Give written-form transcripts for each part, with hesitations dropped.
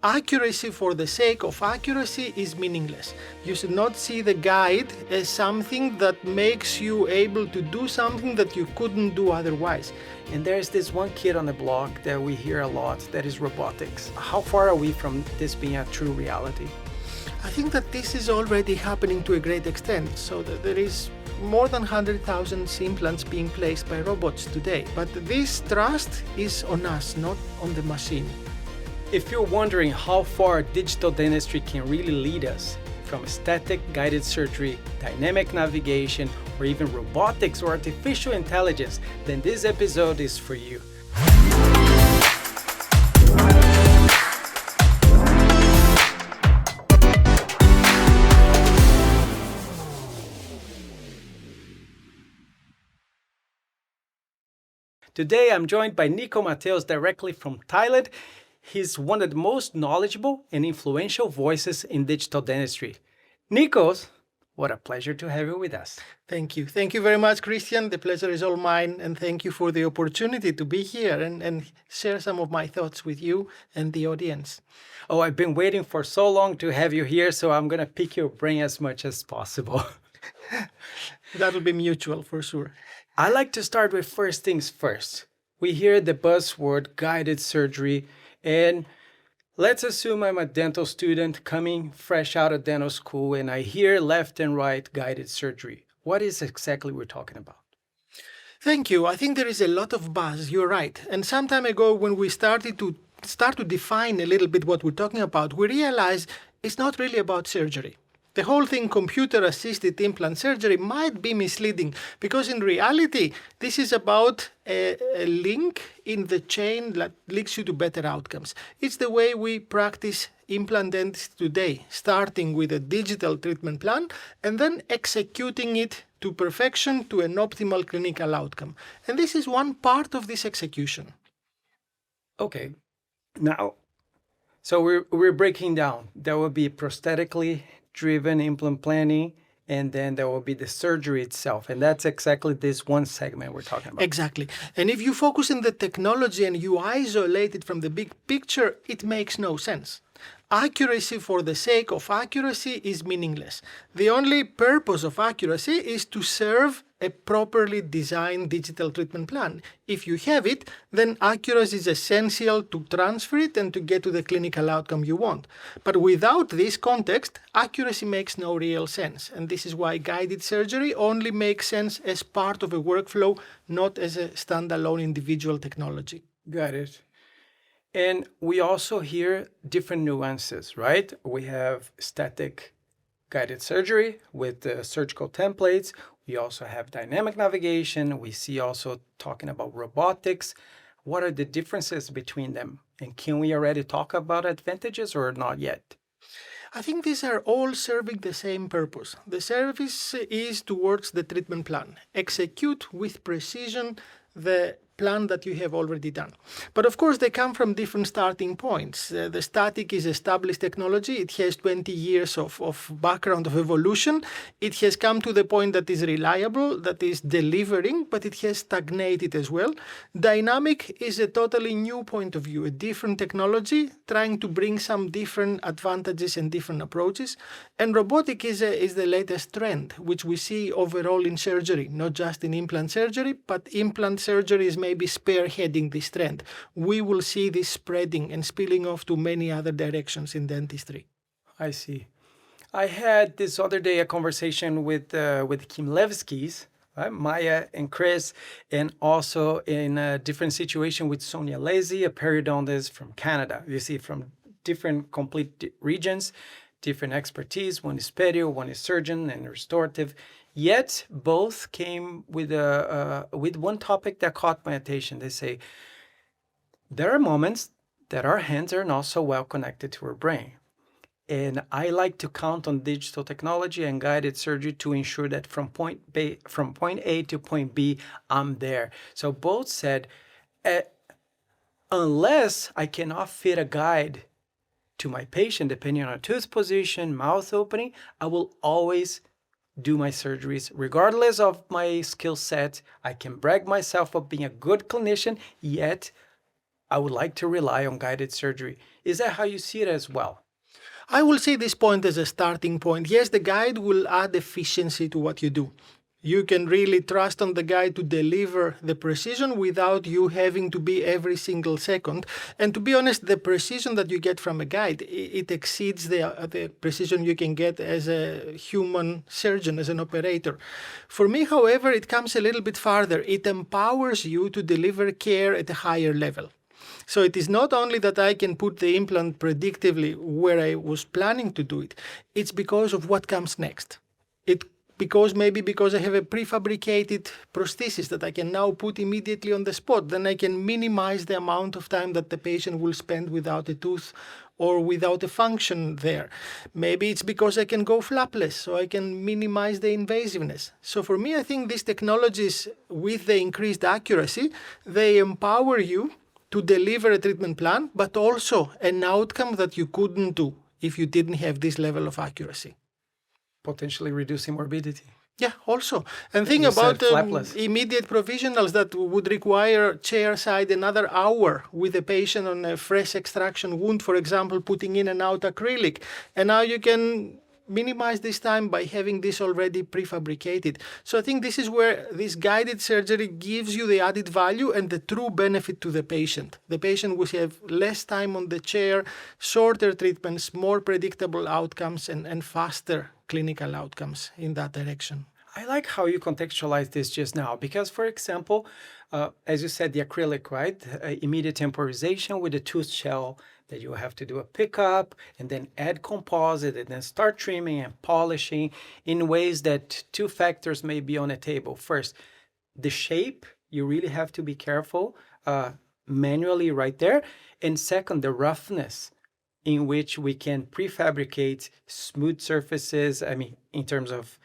Accuracy for the sake of accuracy is meaningless. You should not see the guide as something that makes you able to do something that you couldn't do otherwise. And there's this one kid on the blog that we hear a lot, that is robotics. How far are we from this being a true reality? I think that this is already happening to a great extent, so that there is more than 100,000 implants being placed by robots today. But this trust is on us, not on the machine. If you're wondering how far digital dentistry can really lead us, from static guided surgery, dynamic navigation, or even robotics or artificial intelligence, then this episode is for you. Today I'm joined by Nikos Mattheos directly from Thailand. He's one of the most knowledgeable and influential voices in digital dentistry. Nikos, what a pleasure to have you with us. Thank you. Thank you very much, Christian. The pleasure is all mine, and thank you for the opportunity to be here and share some of my thoughts with you and the audience. Oh, I've been waiting for so long to have you here, so I'm going to pick your brain as much as possible. That'll be mutual for sure. I like to start with first things first. We hear the buzzword guided surgery, and let's assume I'm a dental student coming fresh out of dental school and I hear left and right guided surgery. What is exactly we're talking about? Thank you. I think there is a lot of buzz. You're right. And some time ago, when we started to define a little bit what we're talking about, we realized it's not really about surgery. The whole thing, computer-assisted implant surgery, might be misleading because in reality, this is about a link in the chain that leads you to better outcomes. It's the way we practice implant dentistry today, starting with a digital treatment plan and then executing it to perfection to an optimal clinical outcome. And this is one part of this execution. Okay. Now, so we're breaking down. There will be prosthetically driven implant planning, and then there will be the surgery itself. And that's exactly this one segment we're talking about. Exactly. And if you focus on the technology and you isolate it from the big picture, it makes no sense. Accuracy for the sake of accuracy is meaningless. The only purpose of accuracy is to serve a properly designed digital treatment plan. If you have it, then accuracy is essential to transfer it and to get to the clinical outcome you want. But without this context, accuracy makes no real sense. And this is why guided surgery only makes sense as part of a workflow, not as a standalone individual technology. Got it. And we also hear different nuances, right? We have static guided surgery with the surgical templates. We also have dynamic navigation. We see also talking about robotics. What are the differences between them? And can we already talk about advantages or not yet? I think these are all serving the same purpose. The service is towards the treatment plan. Execute with precision the plan that you have already done. But of course, they come from different starting points. The static is established technology. It has 20 years of background of evolution. It has come to the point that is reliable, that is delivering, but it has stagnated as well. Dynamic is a totally new point of view, a different technology trying to bring some different advantages and different approaches. And robotic is the latest trend, which we see overall in surgery, not just in implant surgery, but implant surgery is maybe spearheading this trend. We will see this spreading and spilling off to many other directions in dentistry. I see. I had this other day a conversation with Kim Levskis, right? Maya and Chris, and also in a different situation with Sonia Lazy, a periodontist from Canada. You see, from different complete regions, different expertise. One is perio, one is surgeon and restorative. Yet both came with one topic that caught my attention. They say, there are moments that our hands are not so well connected to our brain. And I like to count on digital technology and guided surgery to ensure that from point A to point B, I'm there. So both said, unless I cannot fit a guide to my patient, depending on a tooth position, mouth opening, I will always do my surgeries regardless of my skill set. I can brag myself of being a good clinician, yet I would like to rely on guided surgery. Is that how you see it as well? I will see this point as a starting point. Yes, the guide will add efficiency to what you do. You can really trust on the guide to deliver the precision without you having to be every single second. And to be honest, the precision that you get from a guide, it exceeds the precision you can get as a human surgeon, as an operator. For me, however, it comes a little bit farther. It empowers you to deliver care at a higher level. So it is not only that I can put the implant predictively where I was planning to do it, it's because of what comes next. Because I have a prefabricated prosthesis that I can now put immediately on the spot, then I can minimize the amount of time that the patient will spend without a tooth or without a function there. Maybe it's because I can go flapless, so I can minimize the invasiveness. So for me, I think these technologies, with the increased accuracy, they empower you to deliver a treatment plan, but also an outcome that you couldn't do if you didn't have this level of accuracy. Potentially reducing morbidity. Yeah, also. And think You about said flapless. immediate provisionals that would require chairside another hour with a patient on a fresh extraction wound, for example, putting in and out acrylic. And now you can minimize this time by having this already prefabricated. So I think this is where this guided surgery gives you the added value and the true benefit to the patient. The patient will have less time on the chair, shorter treatments, more predictable outcomes, and faster clinical outcomes in that direction. I like how you contextualize this just now because, for example, as you said, the acrylic, right? Immediate temporization with the tooth shell that you have to do a pickup and then add composite and then start trimming and polishing in ways that two factors may be on a table. First, the shape, you really have to be careful manually right there. And second, the roughness in which we can prefabricate smooth surfaces, in terms of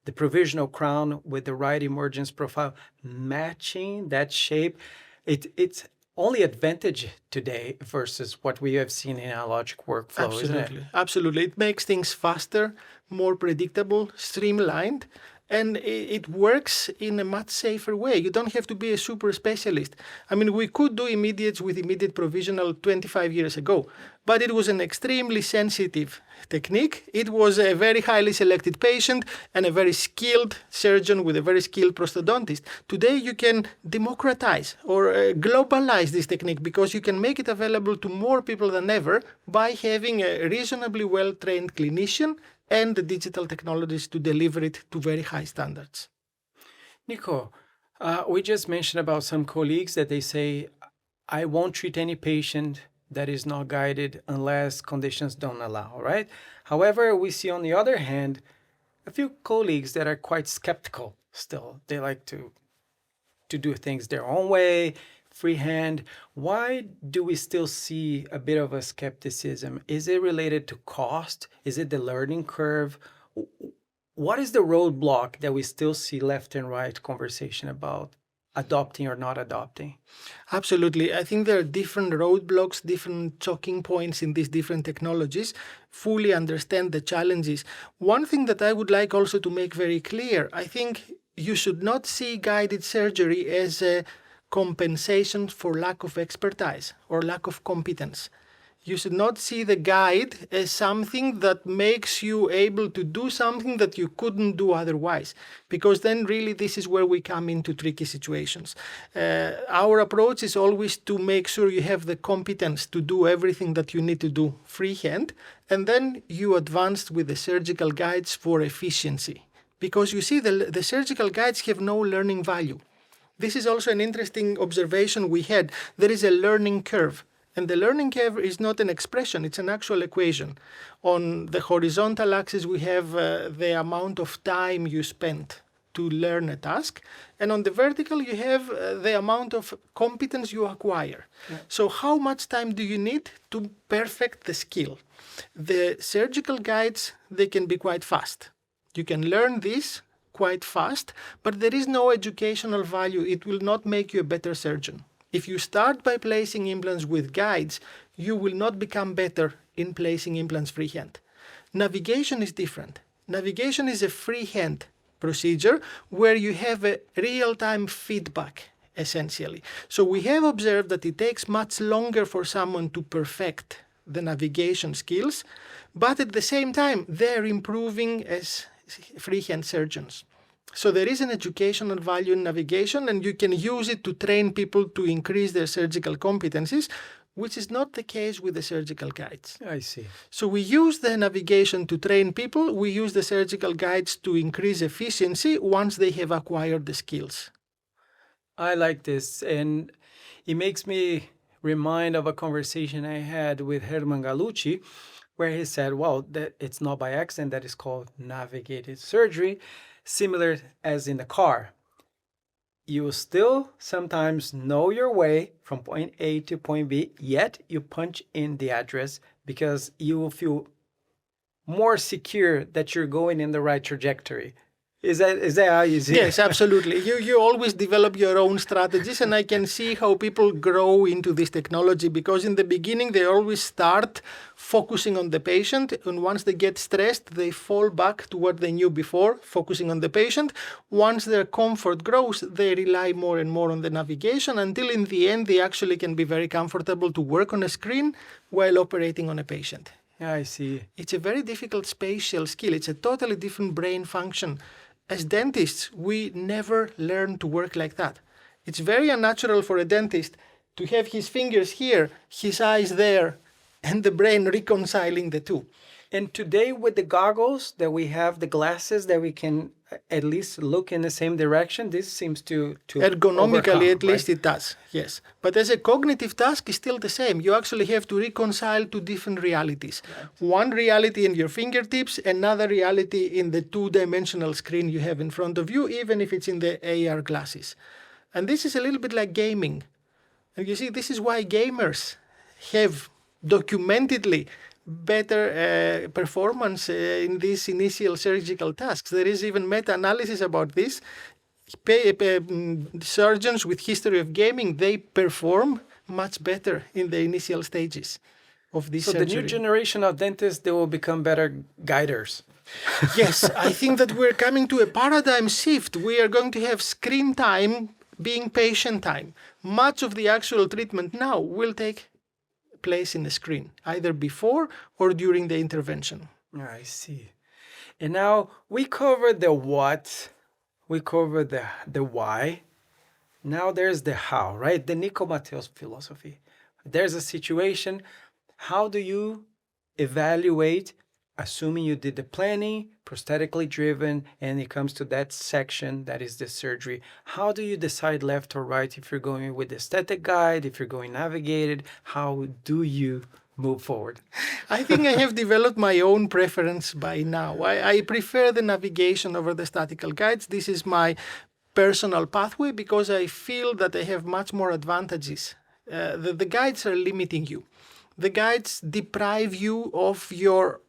the provisional crown with the right emergence profile, matching that shape. It's only advantage today versus what we have seen in our logic workflow, isn't it? Absolutely. It makes things faster, more predictable, streamlined, and it works in a much safer way. You don't have to be a super specialist. We could do immediates with immediate provisional 25 years ago, but it was an extremely sensitive technique. It was a very highly selected patient and a very skilled surgeon with a very skilled prosthodontist. Today you can democratize or globalize this technique because you can make it available to more people than ever by having a reasonably well-trained clinician and the digital technologies to deliver it to very high standards. Nico, we just mentioned about some colleagues that they say, I won't treat any patient that is not guided unless conditions don't allow, right? However, we see on the other hand, a few colleagues that are quite skeptical still. They like to do things their own way, freehand. Why do we still see a bit of a skepticism? Is it related to cost? Is it the learning curve? What is the roadblock that we still see left and right conversation about adopting or not adopting? Absolutely. I think there are different roadblocks, different choking points in these different technologies. Fully understand the challenges. One thing that I would like also to make very clear, I think you should not see guided surgery as a compensation for lack of expertise or lack of competence. You should not see the guide as something that makes you able to do something that you couldn't do otherwise, because then really this is where we come into tricky situations. Our approach is always to make sure you have the competence to do everything that you need to do freehand, and then you advance with the surgical guides for efficiency. Because you see, the surgical guides have no learning value. This is also an interesting observation we had. There is a learning curve. And the learning curve is not an expression, it's an actual equation. On the horizontal axis, we have the amount of time you spent to learn a task. And on the vertical, you have the amount of competence you acquire. Yeah. So how much time do you need to perfect the skill? The surgical guides, they can be quite fast. You can learn this quite fast, but there is no educational value. It will not make you a better surgeon. If you start by placing implants with guides, you will not become better in placing implants freehand. Navigation is different. Navigation is a freehand procedure where you have a real-time feedback, essentially. So we have observed that it takes much longer for someone to perfect the navigation skills, but at the same time, they're improving as freehand surgeons. So there is an educational value in navigation, and you can use it to train people to increase their surgical competencies, which is not the case with the surgical guides. I see. So we use the navigation to train people. We use the surgical guides to increase efficiency once they have acquired the skills. I like this, and it makes me remind of a conversation I had with Herman Gallucci, where he said, well, that it's not by accident that is called navigated surgery, similar as in the car. You will still sometimes know your way from point A to point B, yet you punch in the address because you will feel more secure that you're going in the right trajectory. Is that how you see it? Yes, absolutely. You always develop your own strategies, and I can see how people grow into this technology, because in the beginning they always start focusing on the patient, and once they get stressed, they fall back to what they knew before, focusing on the patient. Once their comfort grows, they rely more and more on the navigation, until in the end they actually can be very comfortable to work on a screen while operating on a patient. Yeah, I see. It's a very difficult spatial skill. It's a totally different brain function. As dentists, we never learn to work like that. It's very unnatural for a dentist to have his fingers here, his eyes there, and the brain reconciling the two. And today with the goggles that we have, the glasses that we can at least look in the same direction, this seems to Ergonomically, overcome, at least right? it does, yes. But as a cognitive task, it's still the same. You actually have to reconcile two different realities. Right. One reality in your fingertips, another reality in the two-dimensional screen you have in front of you, even if it's in the AR glasses. And this is a little bit like gaming. And you see, this is why gamers have documentedly better performance in these initial surgical tasks. There is even meta-analysis about this. Surgeons with history of gaming, they perform much better in the initial stages of this surgery. So the new generation of dentists, they will become better guiders. Yes, I think that we're coming to a paradigm shift. We are going to have screen time being patient time. Much of the actual treatment now will take place in the screen, either before or during the intervention. I see. And now we covered the what, we covered the why. Now there's the how, right? The Nikos Mattheos philosophy. There's a situation. How do you evaluate, assuming you did the planning, prosthetically driven, and it comes to that section that is the surgery? How do you decide left or right if you're going with the aesthetic guide, if you're going navigated? How do you move forward? I think I have developed my own preference by now. I prefer the navigation over the statical guides. This is my personal pathway because I feel that I have much more advantages. The guides are limiting you. The guides deprive you of your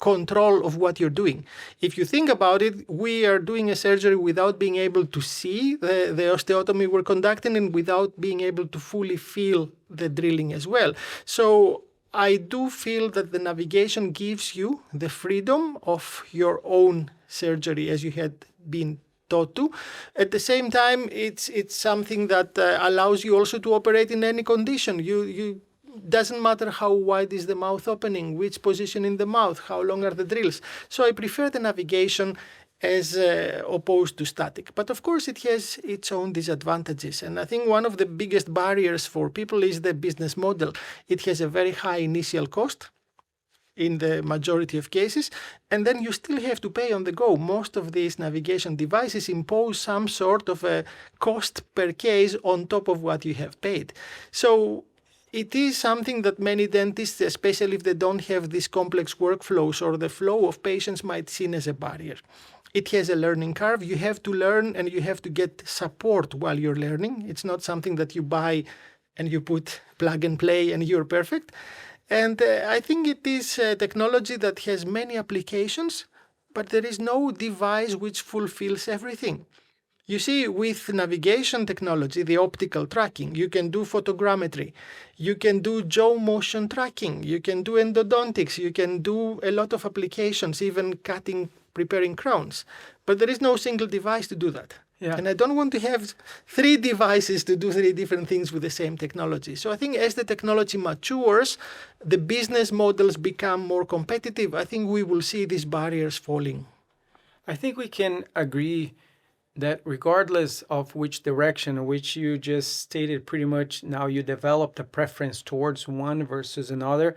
control of what you're doing. If you think about it, we are doing a surgery without being able to see the osteotomy we're conducting and without being able to fully feel the drilling as well. So I do feel that the navigation gives you the freedom of your own surgery as you had been taught to. At the same time, it's something that allows you also to operate in any condition. You doesn't matter how wide is the mouth opening, which position in the mouth, how long are the drills. So I prefer the navigation as opposed to static. But of course, it has its own disadvantages. And I think one of the biggest barriers for people is the business model. It has a very high initial cost in the majority of cases, and then you still have to pay on the go. Most of these navigation devices impose some sort of a cost per case on top of what you have paid. So it is something that many dentists, especially if they don't have these complex workflows or the flow of patients, might see as a barrier. It has a learning curve. You have to learn and you have to get support while you're learning. It's not something that you buy and you put plug and play and you're perfect. And I think it is technology that has many applications, but there is no device which fulfills everything. You see, with navigation technology, the optical tracking, you can do photogrammetry, you can do jaw motion tracking, you can do endodontics, you can do a lot of applications, even cutting preparing crowns. But there is no single device to do that. Yeah. And I don't want to have 3 devices to do 3 different things with the same technology. So I think as the technology matures, the business models become more competitive. I think we will see these barriers falling. I think we can agree that regardless of which direction, which you just stated pretty much, now you developed a preference towards one versus another,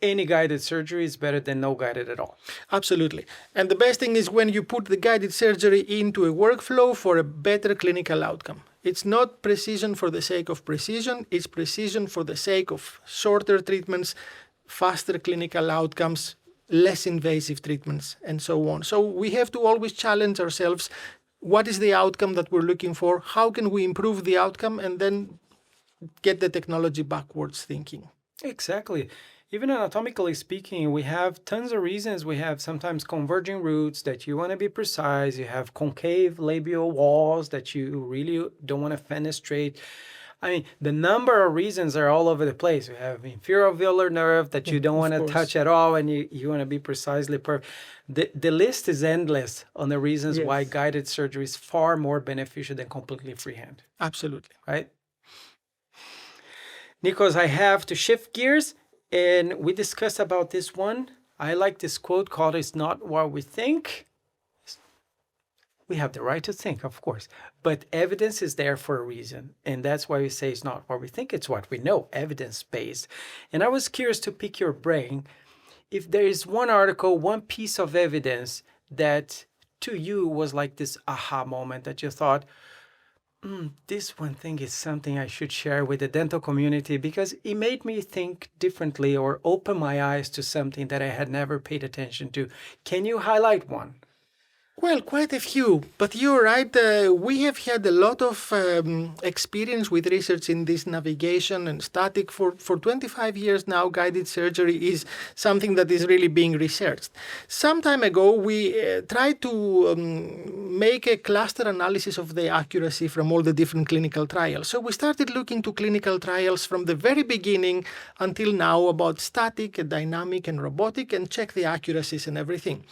any guided surgery is better than no guided at all. Absolutely. And the best thing is when you put the guided surgery into a workflow for a better clinical outcome. It's not precision for the sake of precision, it's precision for the sake of shorter treatments, faster clinical outcomes, less invasive treatments, and so on. So we have to always challenge ourselves. What is the outcome that we're looking for? How can we improve the outcome? And then get the technology backwards thinking. Exactly. Even anatomically speaking, we have tons of reasons. We have sometimes converging roots that you want to be precise. You have concave labial walls that you really don't want to fenestrate. I mean, the number of reasons are all over the place. You have inferior alveolar nerve that you don't want to touch at all, and you want to be precisely perfect. The list is endless on the reasons why guided surgery is far more beneficial than completely freehand. Absolutely. Right? Nikos, I have to shift gears, and we discussed about this one. I like this quote called, "It's not what we think." We have the right to think, of course, but evidence is there for a reason. And that's why we say it's not what we think, it's what we know, evidence-based. And I was curious to pick your brain. If there is one article, one piece of evidence that to you was like this aha moment that you thought, this one thing is something I should share with the dental community because it made me think differently or open my eyes to something that I had never paid attention to. Can you highlight one? Well, quite a few, but you're right. We have had a lot of experience with research in this navigation and static. For 25 years now, guided surgery is something that is really being researched. Some time ago, we tried to make a cluster analysis of the accuracy from all the different clinical trials. So we started looking to clinical trials from the very beginning until now about static, dynamic, and robotic, and check the accuracies and everything.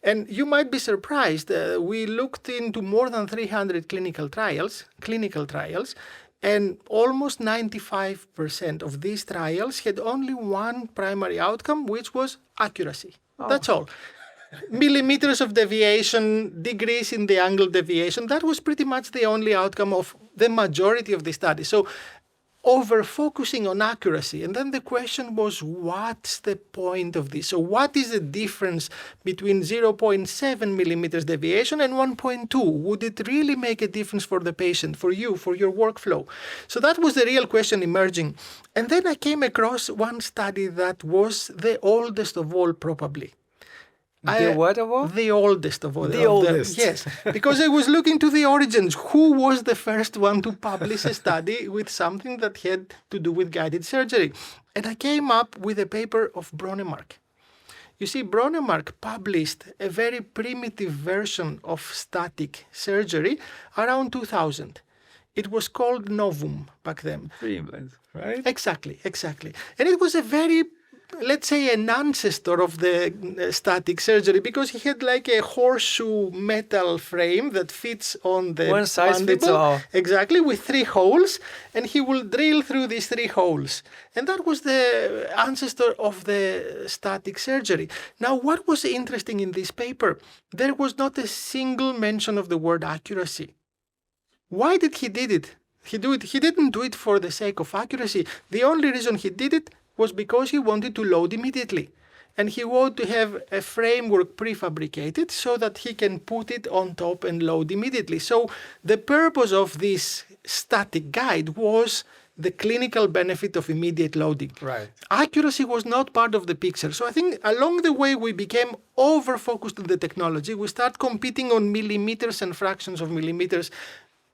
And you might be surprised. We looked into more than 300 clinical trials, and almost 95% of these trials had only one primary outcome, which was accuracy. That's all. Millimeters of deviation, degrees in the angle deviation, that was pretty much the only outcome of the majority of the study. So over-focusing on accuracy. And then the question was, what's the point of this? So what is the difference between 0.7 millimeters deviation and 1.2? Would it really make a difference for the patient, for you, for your workflow? So that was the real question emerging. And then I came across one study that was the oldest of all, probably. What of all? The oldest of all. The oldest. Yes, because I was looking to the origins. Who was the first one to publish a study with something that had to do with guided surgery? And I came up with a paper of Bronnemark. You see, Bronnemark published a very primitive version of static surgery around 2000. It was called Novum back then. 3 implants, right? Exactly. And it was a very, let's say, an ancestor of the static surgery because he had like a horseshoe metal frame that fits on the one size mandible. Fits all. Exactly, with 3 holes, and he will drill through these 3 holes. And that was the ancestor of the static surgery. Now, what was interesting in this paper? There was not a single mention of the word accuracy. Why did he did it? He didn't do it for the sake of accuracy. The only reason he did it was because he wanted to load immediately. And he wanted to have a framework prefabricated so that he can put it on top and load immediately. So the purpose of this static guide was the clinical benefit of immediate loading. Right. Accuracy was not part of the picture. So I think along the way we became over-focused on the technology. We start competing on millimeters and fractions of millimeters,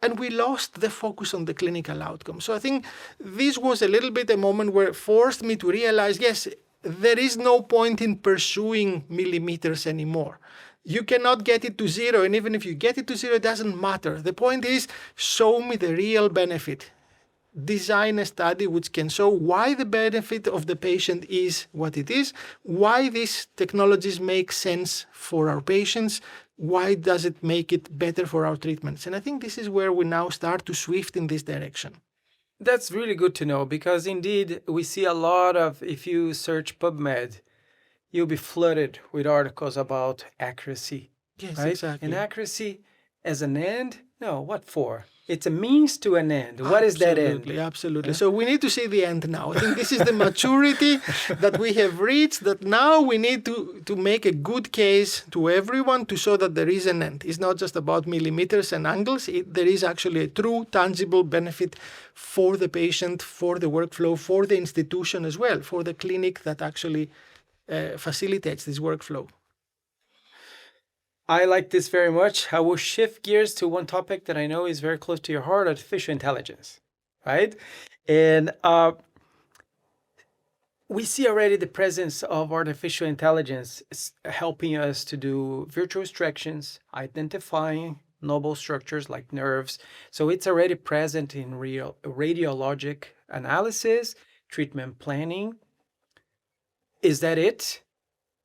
and we lost the focus on the clinical outcome. So I think this was a little bit a moment where it forced me to realize, yes, there is no point in pursuing millimeters anymore. You cannot get it to 0, and even if you get it to 0, it doesn't matter. The point is, show me the real benefit. design a study which can show why the benefit of the patient is what it is, why these technologies make sense for our patients, why does it make it better for our treatments. And I think this is where we now start to shift in this direction. That's really good to know, because indeed we see a lot of, if you search PubMed, you'll be flooded with articles about accuracy. Yes, right? exactly. And accuracy as an end? No, what for? It's a means to an end. What is that end? Absolutely. So we need to see the end now. I think this is the maturity that we have reached, that now we need to make a good case to everyone to show that there is an end. It's not just about millimeters and angles. There is actually a true, tangible benefit for the patient, for the workflow, for the institution as well, for the clinic that actually facilitates this workflow. I like this very much. I will shift gears to one topic that I know is very close to your heart: artificial intelligence, right? And we see already the presence of artificial intelligence helping us to do virtual extractions, identifying novel structures like nerves. So it's already present in real radiologic analysis, treatment planning. Is that it?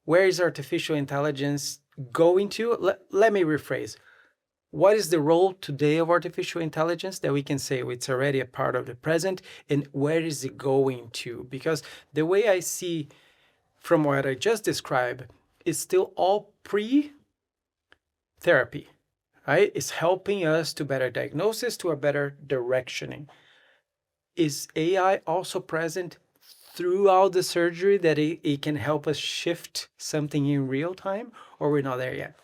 Where is artificial intelligence going to? Let me rephrase. What is the role today of artificial intelligence that we can say it's already a part of the present, and where is it going to? Because the way I see from what I just described is still all pre-therapy, right? It's helping us to better diagnosis, to a better directioning. Is AI also present throughout the surgery, that it can help us shift something in real time, or we're not there yet?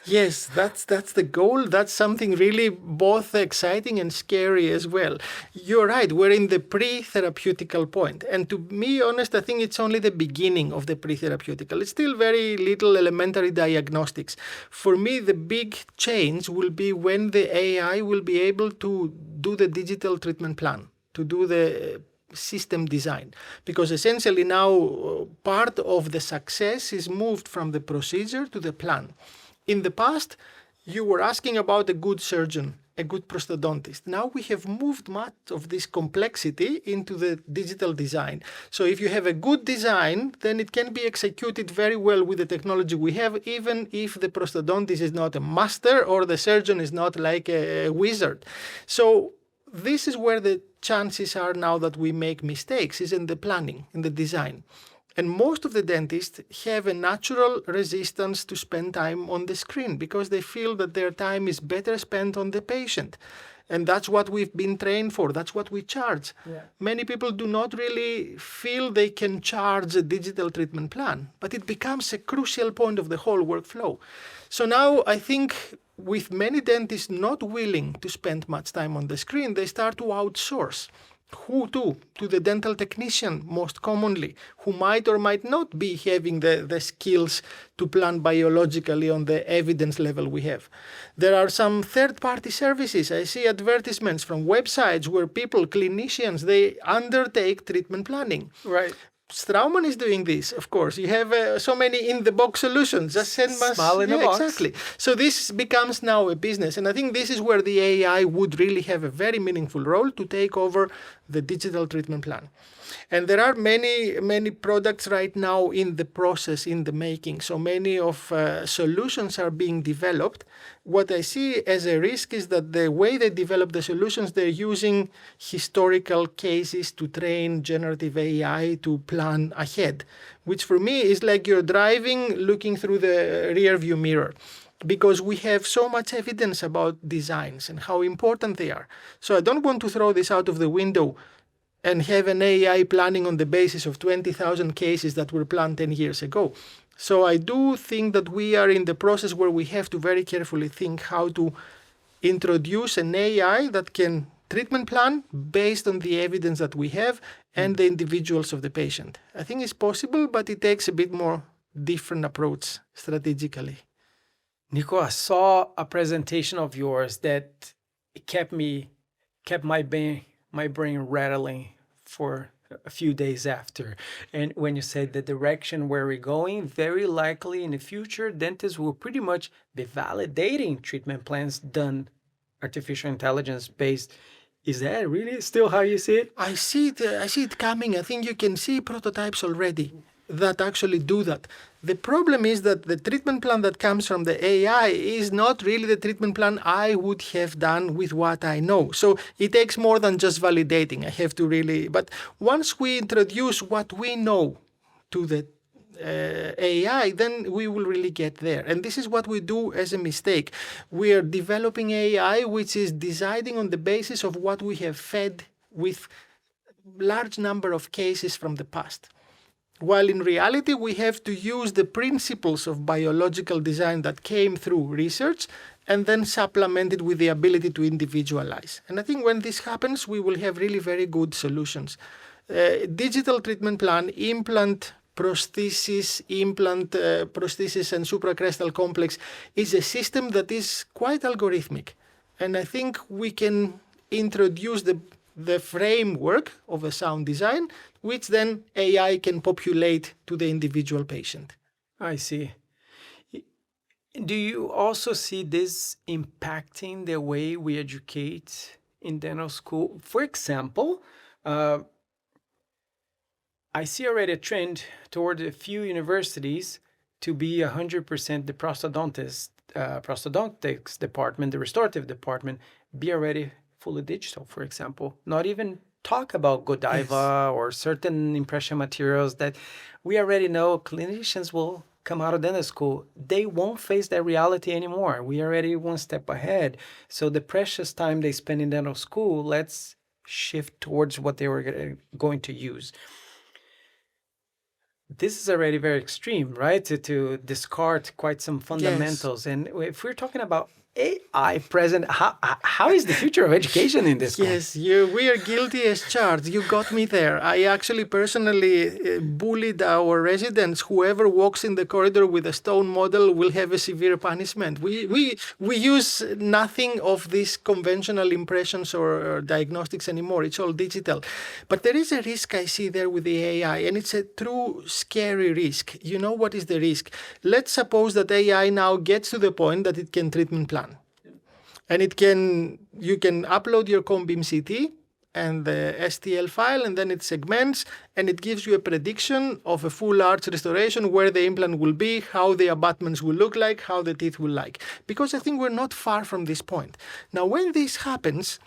Yes, that's the goal. That's something really both exciting and scary as well. You're right, we're in the pre-therapeutical point. And to be honest, I think it's only the beginning of the pre-therapeutical. It's still very little elementary diagnostics. For me, the big change will be when the AI will be able to do the digital treatment plan, to do the system design, because essentially now part of the success is moved from the procedure to the plan. In the past, you were asking about a good surgeon, a good prosthodontist. Now we have moved much of this complexity into the digital design. So if you have a good design, then it can be executed very well with the technology we have, even if the prosthodontist is not a master or the surgeon is not like a wizard. So this is where the chances are now that we make mistakes, is in the planning, in the design. And most of the dentists have a natural resistance to spend time on the screen because they feel that their time is better spent on the patient. And that's what we've been trained for. That's what we charge. Yeah. Many people do not really feel they can charge a digital treatment plan, but it becomes a crucial point of the whole workflow. So now I think with many dentists not willing to spend much time on the screen, they start to outsource. Who to? To the dental technician, most commonly, who might or might not be having the skills to plan biologically on the evidence level we have. There are some third-party services. I see advertisements from websites where people, clinicians, they undertake treatment planning. Right. Straumann is doing this, of course. You have so many in-the-box solutions. Just send us... Small in the box. Exactly. So this becomes now a business. And I think this is where the AI would really have a very meaningful role to take over the digital treatment plan. And there are many products right now in the process, in the making. So many of solutions are being developed. What I see as a risk is that the way they develop the solutions, they're using historical cases to train generative AI to plan ahead, which for me is like you're driving, looking through the rear view mirror, because we have so much evidence about designs and how important they are. So I don't want to throw this out of the window and have an AI planning on the basis of 20,000 cases that were planned 10 years ago. So I do think that we are in the process where we have to very carefully think how to introduce an AI that can treatment plan based on the evidence that we have and the individuals of the patient. I think it's possible, but it takes a bit more different approach strategically. Nico, I saw a presentation of yours that kept my brain rattling for a few days after. And when you said the direction where we're going, very likely in the future, dentists will pretty much be validating treatment plans done artificial intelligence based Is that really still how you see it? I see it coming. I think you can see prototypes already that actually do that. The problem is that the treatment plan that comes from the AI is not really the treatment plan I would have done with what I know. So it takes more than just validating. I have to really, but once we introduce what we know to the AI, then we will really get there. And this is what we do as a mistake. We are developing AI which is deciding on the basis of what we have fed with large number of cases from the past. While in reality, we have to use the principles of biological design that came through research and then supplement it with the ability to individualize. And I think when this happens, we will have really very good solutions. Digital treatment plan, implant prosthesis, prosthesis and supracrestal complex is a system that is quite algorithmic. And I think we can introduce the framework of a sound design, which then AI can populate to the individual patient. I see. Do you also see this impacting the way we educate in dental school? For example, I see already a trend toward a few universities to be 100% the prosthodontics department, the restorative department, be already fully digital, for example. Not even talk about Godiva or certain impression materials that we already know clinicians will come out of dental school. They won't face that reality anymore. We are already one step ahead. So the precious time they spend in dental school, let's shift towards what they were going to use. This is already very extreme, right? To discard quite some fundamentals. Yes. And if we're talking about AI present, how is the future of education in this? Yes, we are guilty as charged. You got me there. I actually personally bullied our residents. Whoever walks in the corridor with a stone model will have a severe punishment. We use nothing of these conventional impressions or diagnostics anymore. It's all digital. But there is a risk I see there with the AI, and it's a true scary risk. You know what is the risk? Let's suppose that AI now gets to the point that it can treatment plan. And you can upload your cone beam CT and the STL file, and then it segments, and it gives you a prediction of a full arch restoration, where the implant will be, how the abutments will look like, how the teeth will like. Because I think we're not far from this point. Now, when this happens,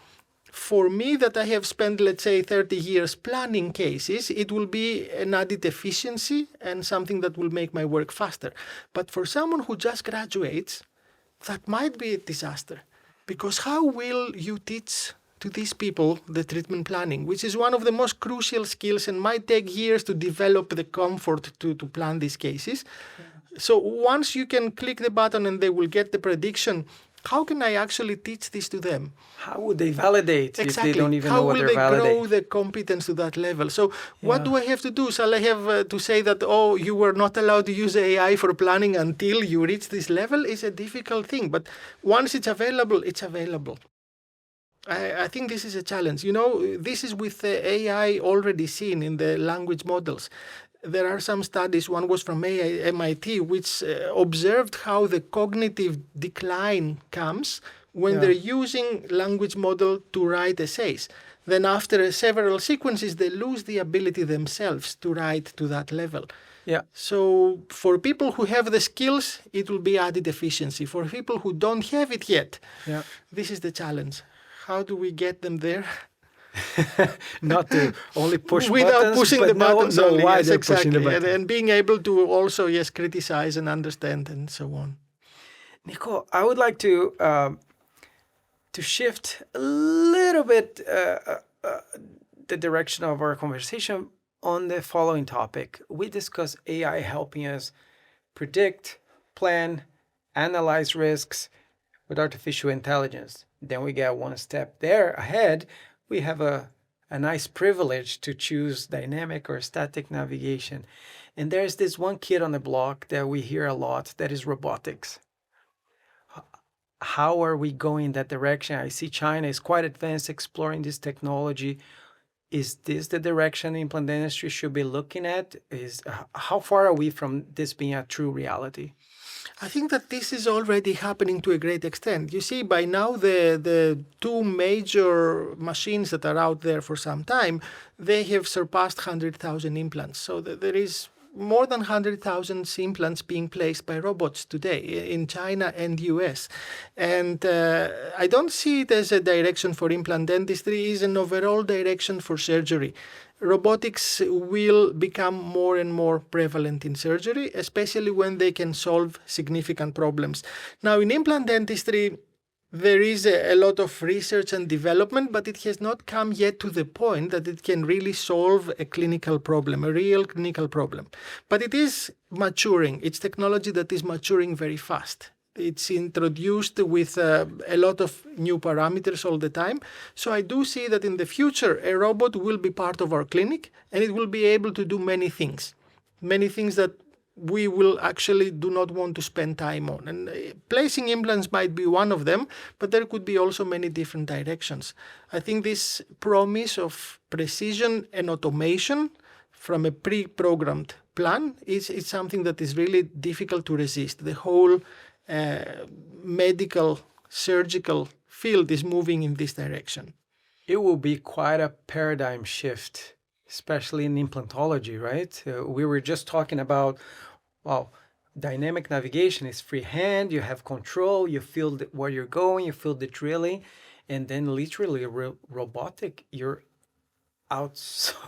for me that I have spent, let's say, 30 years planning cases, it will be an added efficiency and something that will make my work faster. But for someone who just graduates, that might be a disaster. Because how will you teach to these people the treatment planning, which is one of the most crucial skills and might take years to develop the comfort to plan these cases? Yeah. So once you can click the button and they will get the prediction, how can I actually teach this to them? How would they validate exactly. If they don't even know what they're validating? How will they grow the competence to that level? So what do I have to do? Shall I have to say that, oh, you were not allowed to use AI for planning until you reach this level? Is a difficult thing. But once it's available, it's available. I think this is a challenge. You know, this is with the AI already seen in the language models. There are some studies, one was from MIT, which observed how the cognitive decline comes when they're using language model to write essays. Then after several sequences, they lose the ability themselves to write to that level. Yeah. So for people who have the skills, it will be added efficiency. For people who don't have it yet, this is the challenge. How do we get them there? Not to only push without buttons, pushing the buttons know only. why Yes, they're exactly. pushing the buttons. And being able to also criticize and understand and so on. Nico, I would like to shift a little bit the direction of our conversation on the following topic. We discuss AI helping us predict, plan, analyze risks with artificial intelligence. Then we get one step there ahead. We have a nice privilege to choose dynamic or static navigation. And there's this one kid on the block that we hear a lot, that is robotics. How are we going in that direction? I see China is quite advanced exploring this technology. Is this the direction implant dentistry should be looking at? How far are we from this being a true reality? I think that this is already happening to a great extent. You see, by now, the two major machines that are out there for some time, they have surpassed 100,000 implants. So there is more than 100,000 implants being placed by robots today in China and US. And I don't see it as a direction for implant dentistry, it's an overall direction for surgery. Robotics will become more and more prevalent in surgery, especially when they can solve significant problems. Now, in implant dentistry, there is a lot of research and development, but it has not come yet to the point that it can really solve a clinical problem, a real clinical problem. But it is maturing. It's technology that is maturing very fast. It's introduced with a lot of new parameters all the time. So I do see that in the future, a robot will be part of our clinic and it will be able to do many things that we will actually do not want to spend time on. And placing implants might be one of them, but there could be also many different directions. I think this promise of precision and automation from a pre-programmed plan is something that is really difficult to resist. The whole medical, surgical field is moving in this direction. It will be quite a paradigm shift, especially in implantology, right? We were just talking about, well, dynamic navigation is freehand, you have control, you feel where you're going, you feel the drilling, and then literally robotic, you're outsourcing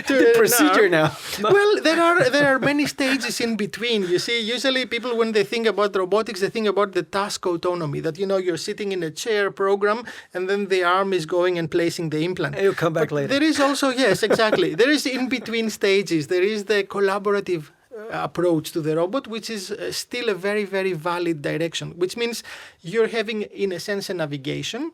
the procedure now. Well, there are many stages in between. You see, usually people, when they think about robotics, they think about the task autonomy, that, you're sitting in a chair program and then the arm is going and placing the implant. And you'll come back later. There is also, yes, exactly. There is in between stages. There is the collaborative approach to the robot, which is still a very, very valid direction, which means you're having, in a sense, a navigation,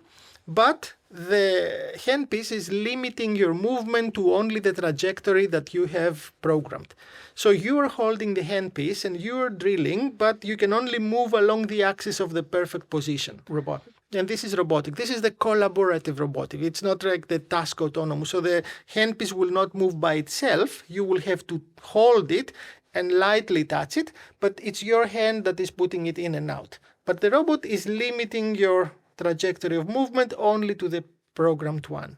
but the handpiece is limiting your movement to only the trajectory that you have programmed. So you are holding the handpiece and you are drilling, but you can only move along the axis of the perfect position. Robotic. And this is robotic. This is the collaborative robotic. It's not like the task autonomous. So the handpiece will not move by itself. You will have to hold it and lightly touch it, but it's your hand that is putting it in and out. But the robot is limiting your trajectory of movement only to the programmed one.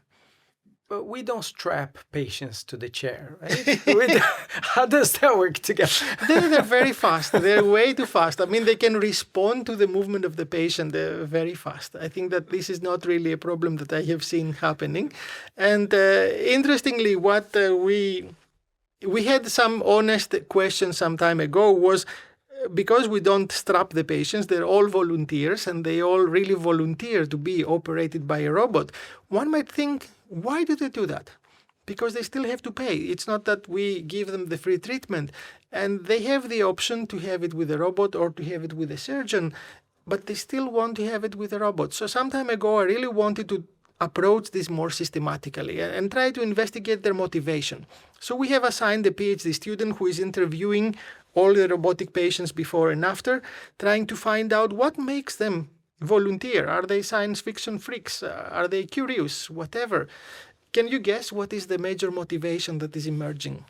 But we don't strap patients to the chair, right? How does that work together? They're very fast. They're way too fast. I mean, they can respond to the movement of the patient very fast. I think that this is not really a problem that I have seen happening. And interestingly, what we had some honest questions some time ago was, because we don't strap the patients, they're all volunteers and they all really volunteer to be operated by a robot. One might think, why do they do that? Because they still have to pay. It's not that we give them the free treatment. And they have the option to have it with a robot or to have it with a surgeon, but they still want to have it with a robot. So some time ago, I really wanted to approach this more systematically and try to investigate their motivation. So we have assigned a PhD student who is interviewing all the robotic patients before and after, trying to find out what makes them volunteer. Are they science fiction freaks? Are they curious? Whatever. Can you guess what is the major motivation that is emerging?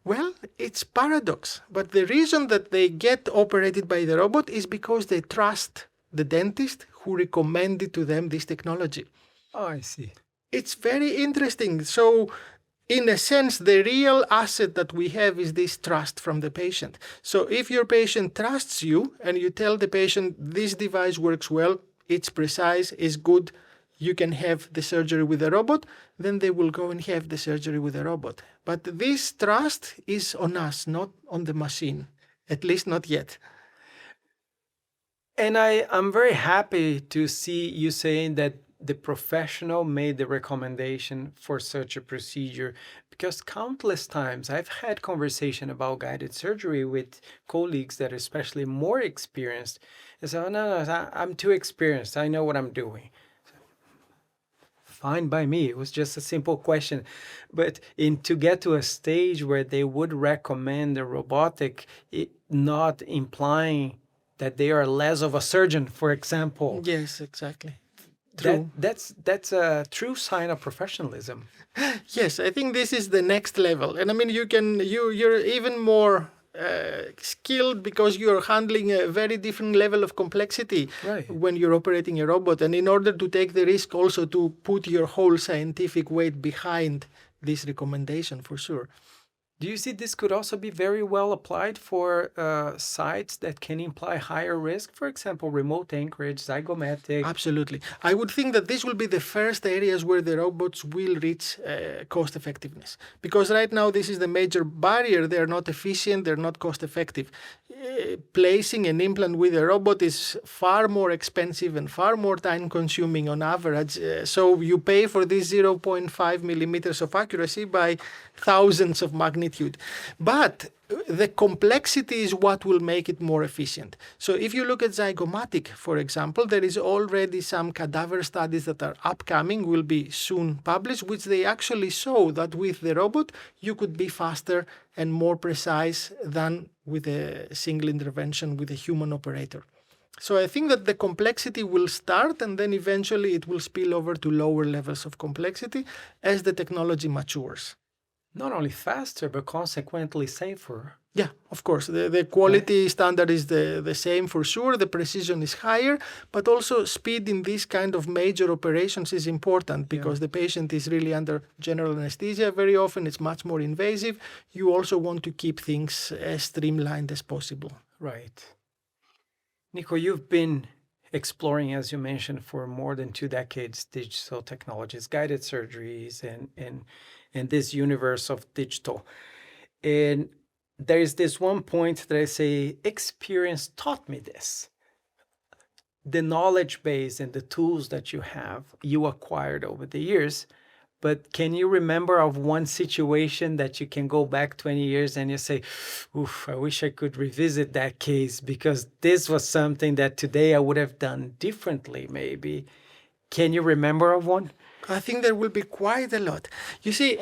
Well, it's paradox. But the reason that they get operated by the robot is because they trust the dentist who recommended to them this technology. Oh, I see. It's very interesting. So, in a sense, the real asset that we have is this trust from the patient. So if your patient trusts you and you tell the patient, this device works well, it's precise, it's good, you can have the surgery with a robot, then they will go and have the surgery with a robot. But this trust is on us, not on the machine, at least not yet. And I'm very happy to see you saying that the professional made the recommendation for such a procedure, because countless times I've had conversation about guided surgery with colleagues that are especially more experienced. They say, oh, no, I'm too experienced. I know what I'm doing. Fine by me. It was just a simple question. But to get to a stage where they would recommend a robotic, not implying that they are less of a surgeon, for example. Yes, exactly. True. That's a true sign of professionalism. Yes, I think this is the next level. And I mean, you're even more skilled because you're handling a very different level of complexity Right. when you're operating a robot. And in order to take the risk also to put your whole scientific weight behind this recommendation, for sure. Do you see this could also be very well applied for sites that can imply higher risk? For example, remote anchorage, zygomatic. Absolutely. I would think that this will be the first areas where the robots will reach cost effectiveness. Because right now, this is the major barrier. They're not efficient, they're not cost effective. Placing an implant with a robot is far more expensive and far more time consuming on average. So you pay for this 0.5 millimeters of accuracy by thousands of magnitude. But the complexity is what will make it more efficient. So if you look at zygomatic, for example, there is already some cadaver studies that are upcoming, will be soon published, which they actually show that with the robot, you could be faster and more precise than with a single intervention with a human operator. So I think that the complexity will start and then eventually it will spill over to lower levels of complexity as the technology matures. Not only faster, but consequently safer. Yeah, of course. The quality standard is the same for sure. The precision is higher, but also speed in these kind of major operations is important because the patient is really under general anesthesia. Very often it's much more invasive. You also want to keep things as streamlined as possible. Right. Nico, you've been exploring, as you mentioned, for more than 2 decades, digital technologies, guided surgeries, and this universe of digital. And there is this one point that I say, experience taught me this. The knowledge base and the tools that you acquired over the years. But can you remember of one situation that you can go back 20 years and you say, oof, I wish I could revisit that case because this was something that today I would have done differently, maybe. Can you remember of one? I think there will be quite a lot. You see,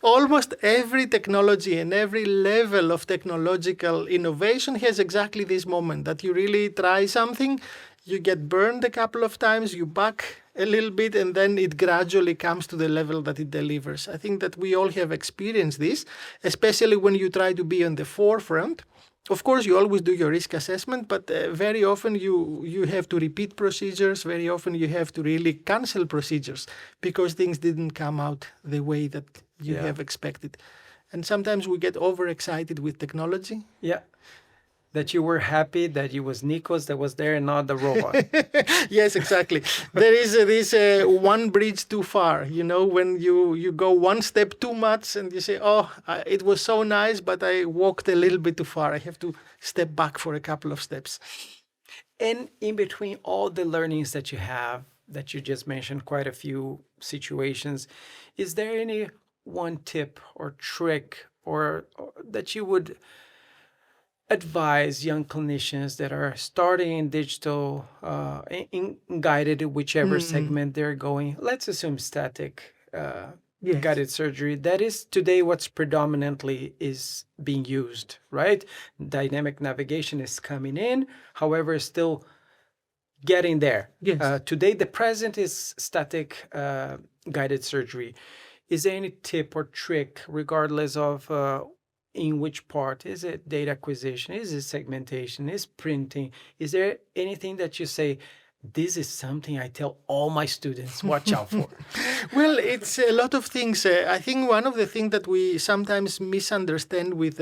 almost every technology and every level of technological innovation has exactly this moment that you really try something, you get burned a couple of times, you back a little bit, and then it gradually comes to the level that it delivers. I think that we all have experienced this, especially when you try to be on the forefront. Of course, you always do your risk assessment, but very often you have to repeat procedures. Very often you have to really cancel procedures because things didn't come out the way that you have expected. And sometimes we get overexcited with technology. Yeah. That you were happy that it was Nikos that was there and not the robot. Yes, exactly. There is this one bridge too far, you know, when you go one step too much and you say, oh, it was so nice, but I walked a little bit too far. I have to step back for a couple of steps. And in between all the learnings that you have, that you just mentioned, quite a few situations, is there any one tip or trick or that you would advise young clinicians that are starting in digital, in guided, whichever segment they're going? Let's assume static guided surgery. That is today what's predominantly is being used, right? Dynamic navigation is coming in, however, still getting there. Yes. Today, the present is static guided surgery. Is there any tip or trick, regardless of in which part? Is it data acquisition? Is it segmentation? Is printing? Is there anything that you say, this is something I tell all my students, watch out for? Well, it's a lot of things. I think one of the things that we sometimes misunderstand with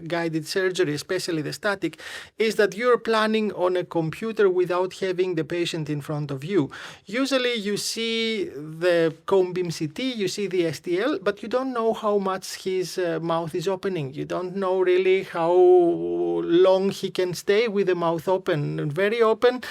guided surgery, especially the static, is that you're planning on a computer without having the patient in front of you. Usually you see the cone beam CT, you see the STL, but you don't know how much his mouth is opening. You don't know really how long he can stay with the mouth open. And very often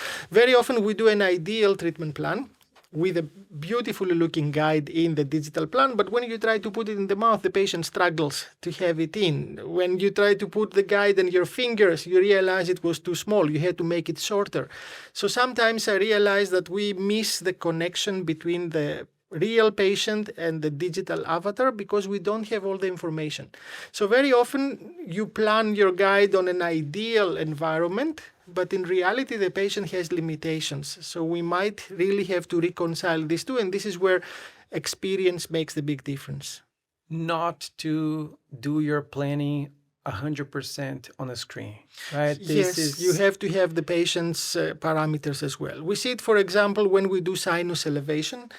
we do an ideal treatment plan with a beautifully looking guide in the digital plan, but when you try to put it in the mouth, the patient struggles to have it in. When you try to put the guide in your fingers, you realize it was too small. You had to make it shorter. So sometimes I realize that we miss the connection between the real patient and the digital avatar because we don't have all the information. So very often you plan your guide on an ideal environment, but in reality the patient has limitations. So we might really have to reconcile these two, and this is where experience makes the big difference. Not to do your planning 100% on the screen, right? Yes, you have to have the patient's parameters as well. We see it, for example, when we do sinus elevation,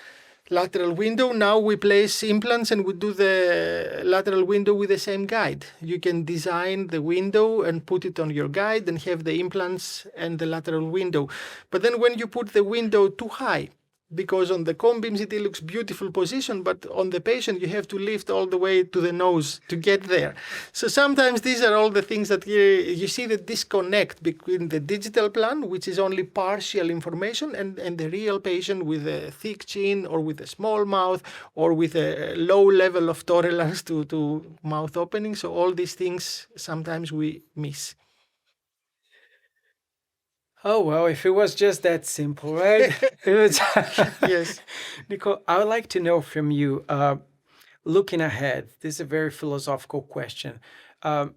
lateral window. Now we place implants and we do the lateral window with the same guide. You can design the window and put it on your guide and have the implants and the lateral window. But then when you put the window too high, because on the cone beams it looks beautiful position, but on the patient you have to lift all the way to the nose to get there. So sometimes these are all the things that you see the disconnect between the digital plan, which is only partial information, and the real patient with a thick chin or with a small mouth or with a low level of tolerance to mouth opening. So all these things sometimes we miss. Oh, well, if it was just that simple, right? Yes. Nico, I would like to know from you, looking ahead, this is a very philosophical question. In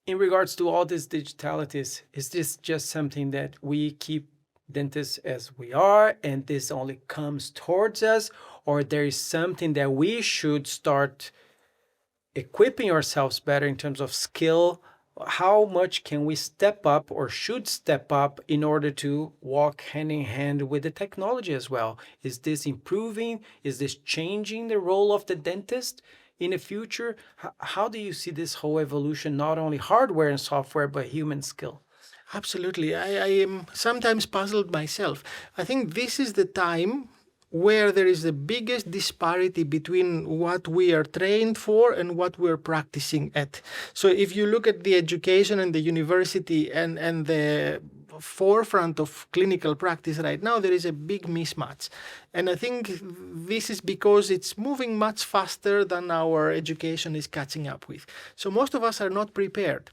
regards to all these digitalities, is this just something that we keep dentists as we are and this only comes towards us, or there is something that we should start equipping ourselves better in terms of skill? How much can we step up or should step up in order to walk hand in hand with the technology as well? Is this improving? Is this changing the role of the dentist in the future? How do you see this whole evolution, not only hardware and software, but human skill? Absolutely. I am sometimes puzzled myself. I think this is the time where there is the biggest disparity between what we are trained for and what we're practicing at. So if you look at the education and the university and the forefront of clinical practice right now, there is a big mismatch. And I think this is because it's moving much faster than our education is catching up with. So most of us are not prepared.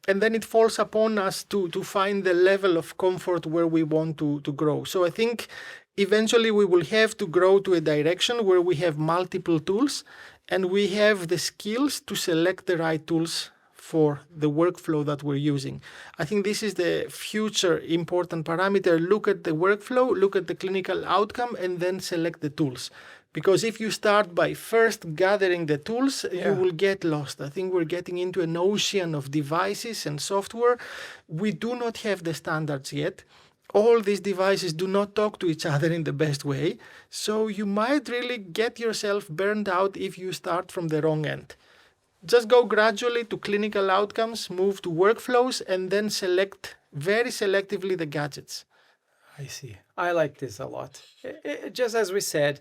And then it falls upon us to find the level of comfort where we want to grow. So I think eventually we will have to grow to a direction where we have multiple tools and we have the skills to select the right tools for the workflow that we're using. I think this is the future important parameter. Look at the workflow, look at the clinical outcome, and then select the tools. Because if you start by first gathering the tools, you will get lost. I think we're getting into an ocean of devices and software. We do not have the standards yet. All these devices do not talk to each other in the best way. So you might really get yourself burned out if you start from the wrong end. Just go gradually to clinical outcomes, move to workflows, and then select very selectively the gadgets. I see. I like this a lot. Just as we said,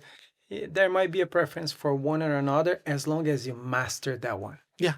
there might be a preference for one or another as long as you master that one. Yeah.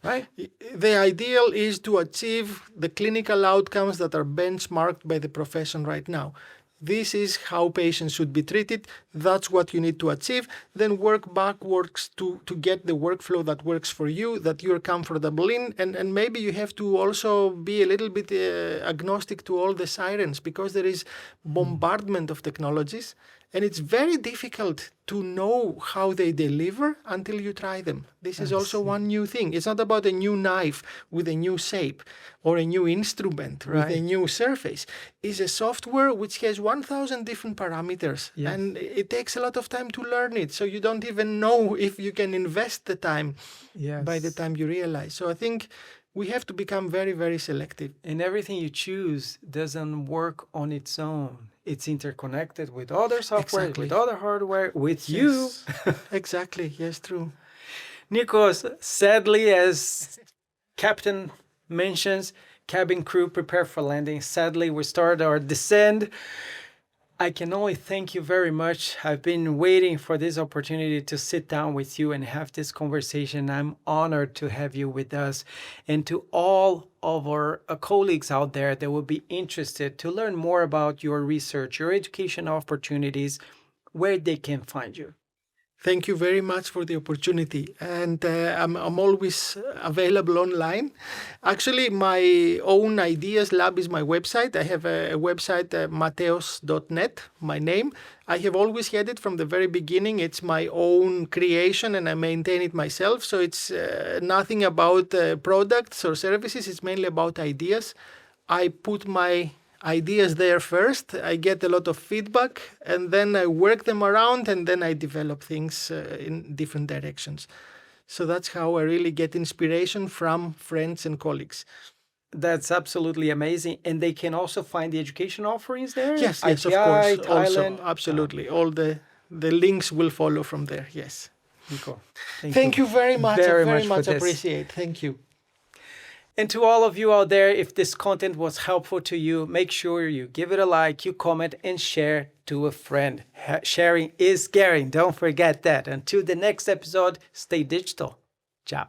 Right? The ideal is to achieve the clinical outcomes that are benchmarked by the profession right now. This is how patients should be treated. That's what you need to achieve. Then work backwards to get the workflow that works for you, that you're comfortable in. And maybe you have to also be a little bit agnostic to all the sirens because there is bombardment of technologies. And it's very difficult to know how they deliver until you try them. This is also one new thing. It's not about a new knife with a new shape or a new instrument with a new surface. It's a software which has 1,000 different parameters. Yes. And it takes a lot of time to learn it. So you don't even know if you can invest the time by the time you realize. So I think we have to become very, very selective. And everything you choose doesn't work on its own. It's interconnected with other software, with other hardware, with you. Exactly. Yes, true. Nikos, sadly, as Captain mentions, cabin crew prepare for landing. Sadly, we start our descent. I can only thank you very much. I've been waiting for this opportunity to sit down with you and have this conversation. I'm honored to have you with us. And to all of our colleagues out there that will be interested to learn more about your research, your educational opportunities, where they can find you. Thank you very much for the opportunity. And I'm always available online. Actually, my own ideas lab is my website. I have a website, mattheos.net, my name. I have always had it from the very beginning. It's my own creation and I maintain it myself. So it's nothing about products or services. It's mainly about ideas. I put my ideas there first. I get a lot of feedback and then I work them around and then I develop things in different directions. So that's how I really get inspiration from friends and colleagues. That's absolutely amazing. And they can also find the education offerings there? Yes, ITI, of course. Thailand. Also, absolutely. All the links will follow from there. Yes. Cool. Thank you very much. Very I very much much for this. appreciate. Thank you. And to all of you out there, if this content was helpful to you, make sure you give it a like, you comment, and share to a friend. Sharing is caring. Don't forget that. Until the next episode, stay digital. Ciao.